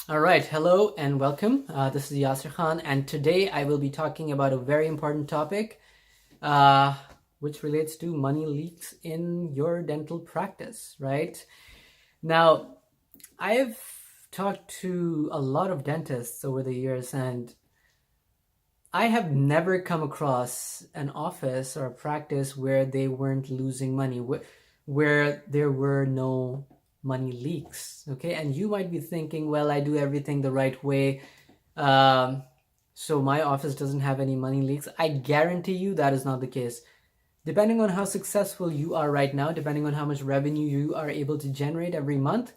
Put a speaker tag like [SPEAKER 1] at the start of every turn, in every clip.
[SPEAKER 1] All right, hello and welcome. This is Yasir Khan, and today I will be talking about a very important topic, uh, which relates to money leaks in your dental practice, right? Now, I've talked to a lot of dentists over the years, and I have never come across an office or a practice where they weren't losing money, where there were no money leaks. Okay, and you might be thinking, well, I do everything the right way, um, so my office doesn't have any money leaks. I guarantee you that is not the case. Depending on how successful you are right now, depending on how much revenue you are able to generate every month,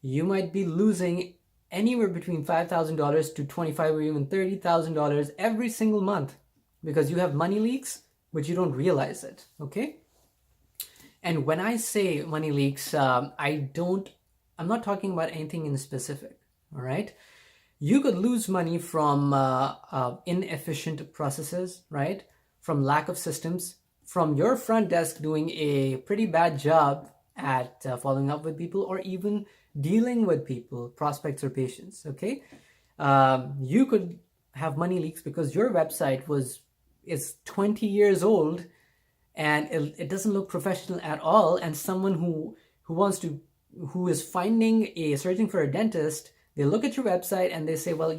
[SPEAKER 1] you might be losing anywhere between $5,000 to $25,000 or even $30,000 every single month because you have money leaks, but you don't realize it. Okay. And when I say money leaks, I'm not talking about anything in specific. All right. You could lose money from inefficient processes, right? From lack of systems, from your front desk doing a pretty bad job at following up with people or even dealing with people, prospects or patients. Okay, you could have money leaks because your website is 20 years old and it doesn't look professional at all. And someone who is searching for a dentist, they look at your website and they say, well,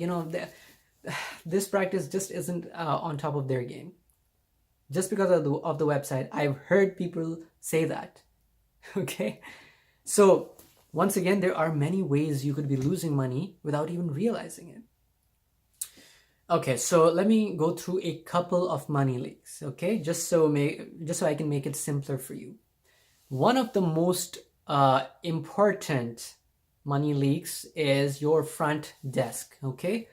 [SPEAKER 1] this practice just isn't on top of their game just because of the website. I've heard people say that. Okay, so once again, there are many ways you could be losing money without even realizing it. Okay, so let me go through a couple of money leaks, okay, just so I can make it simpler for you. One of the most important money leaks is your front desk. Okay,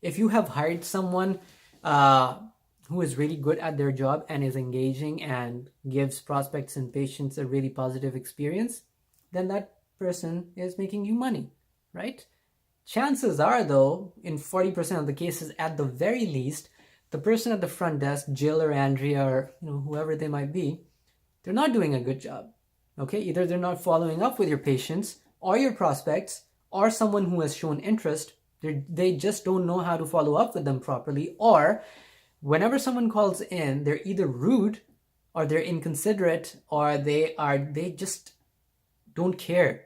[SPEAKER 1] if you have hired someone who is really good at their job and is engaging and gives prospects and patients a really positive experience, then that person is making you money, right? Chances are, though, in 40% of the cases, at the very least, the person at the front desk, Jill or Andrea or whoever they might be, they're not doing a good job. Okay, either they're not following up with your patients or your prospects or someone who has shown interest. They just don't know how to follow up with them properly, or whenever someone calls in, they're either rude or they're inconsiderate or they just don't care.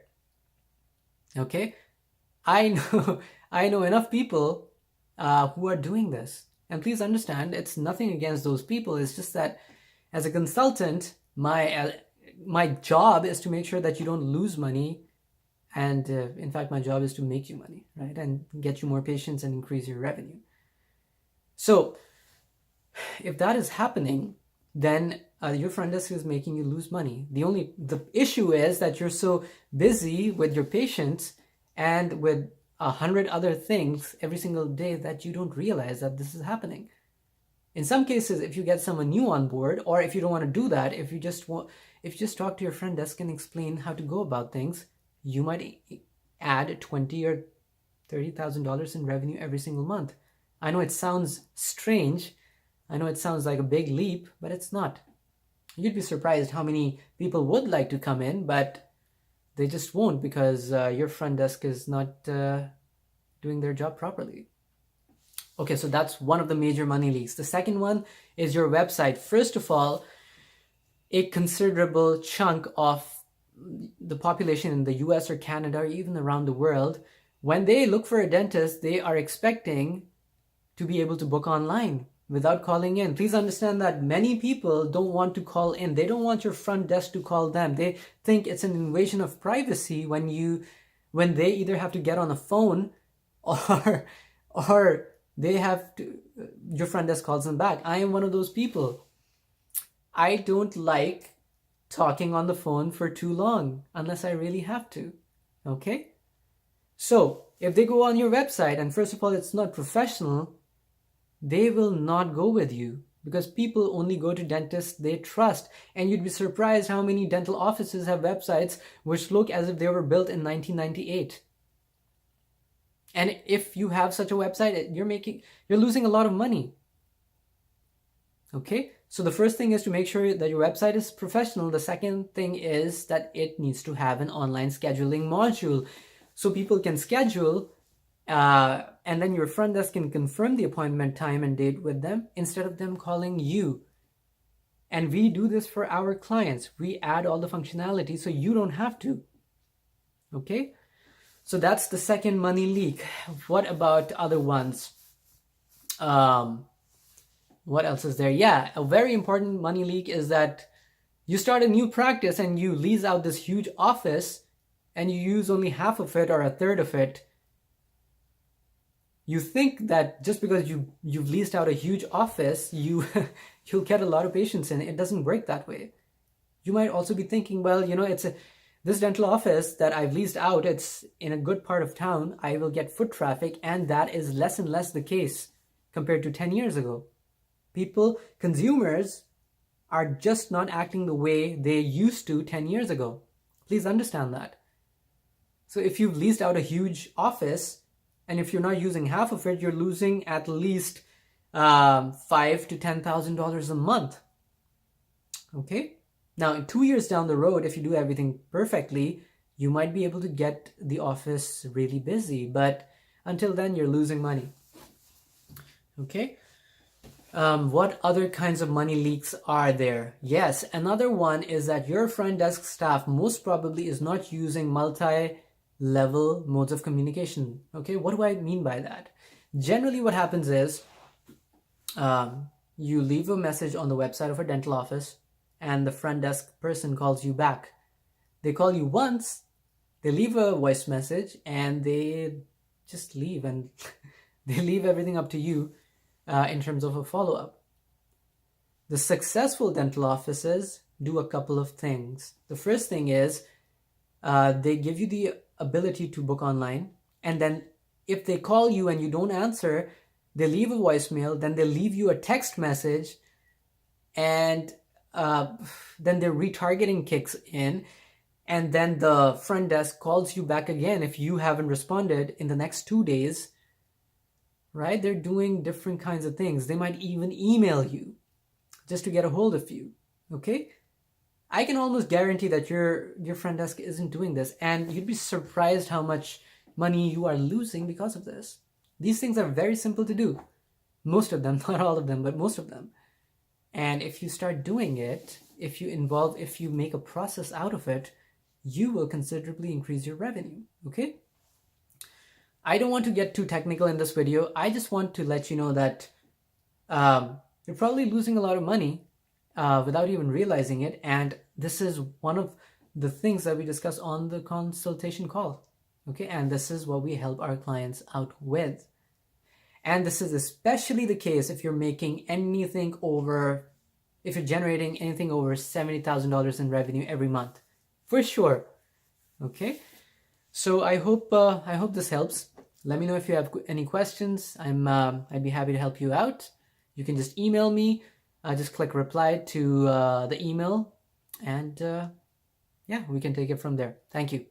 [SPEAKER 1] Okay, I know enough people who are doing this, and please understand, it's nothing against those people. It's just that as a consultant, my job is to make sure that you don't lose money, and in fact, my job is to make you money, right, and get you more patients and increase your revenue. So if that is happening, then your front desk is making you lose money. The issue is that you're so busy with your patients and with 100 other things every single day that you don't realize that this is happening. In some cases, if you get someone new on board, or if you don't want to do that, if you just talk to your front desk and explain how to go about things, you might add $20,000 or $30,000 in revenue every single month. I know it sounds strange. I know it sounds like a big leap, but it's not. You'd be surprised how many people would like to come in, but they just won't because your front desk is not doing their job properly. Okay, so that's one of the major money leaks. The second one is your website. First of all, a considerable chunk of the population in the US or Canada or even around the world, when they look for a dentist, they are expecting to be able to book online without calling in. Please understand that many people don't want to call in. They don't want your front desk to call them. They think it's an invasion of privacy when they either have to get on a phone or they have to, your front desk calls them back. I am one of those people. I don't like talking on the phone for too long unless I really have to. Okay? So if they go on your website and first of all, it's not professional, they will not go with you because people only go to dentists they trust. And you'd be surprised how many dental offices have websites which look as if they were built in 1998. And if you have such a website, you're losing a lot of money. Okay, so the first thing is to make sure that your website is professional. The second thing is that it needs to have an online scheduling module so people can schedule And then your front desk can confirm the appointment time and date with them instead of them calling you. And we do this for our clients. We add all the functionality so you don't have to. Okay? So that's the second money leak. What about other ones? What else is there? Yeah, a very important money leak is that you start a new practice and you lease out this huge office and you use only half of it or a third of it. You think that just because you've leased out a huge office, you'll get a lot of patients in. It doesn't work that way. You might also be thinking, well, this dental office that I've leased out, it's in a good part of town. I will get foot traffic, and that is less and less the case compared to 10 years ago. Consumers are just not acting the way they used to 10 years ago. Please understand that. So if you've leased out a huge office, and if you're not using half of it, you're losing at least $5,000 to $10,000 a month. Okay? Now, 2 years down the road, if you do everything perfectly, you might be able to get the office really busy. But until then, you're losing money. Okay? What other kinds of money leaks are there? Yes, another one is that your front desk staff most probably is not using multi-level modes of communication. Okay, what do I mean by that? Generally, what happens is you leave a message on the website of a dental office and the front desk person calls you back. They call you once, they leave a voice message, and they just leave, and they leave everything up to you in terms of a follow-up. The successful dental offices do a couple of things. The first thing is they give you the ability to book online, and then if they call you and you don't answer, they leave a voicemail, then they leave you a text message, and then their retargeting kicks in, and then the front desk calls you back again if you haven't responded in the next 2 days. Right? They're doing different kinds of things. They might even email you just to get a hold of you. Okay? I can almost guarantee that your front desk isn't doing this, and you'd be surprised how much money you are losing because of this. These things are very simple to do. Most of them, not all of them, but most of them. And if you start doing it, if you make a process out of it, you will considerably increase your revenue. Okay? I don't want to get too technical in this video. I just want to let you know that you're probably losing a lot of money without even realizing it. And this is one of the things that we discuss on the consultation call. Okay, and this is what we help our clients out with. And this is especially the case if you're making if you're generating anything over $70,000 in revenue every month, for sure. Okay, so I hope this helps. Let me know if you have any questions. I'd be happy to help you out. You can just email me. Just click reply to the email, and yeah, we can take it from there. Thank you.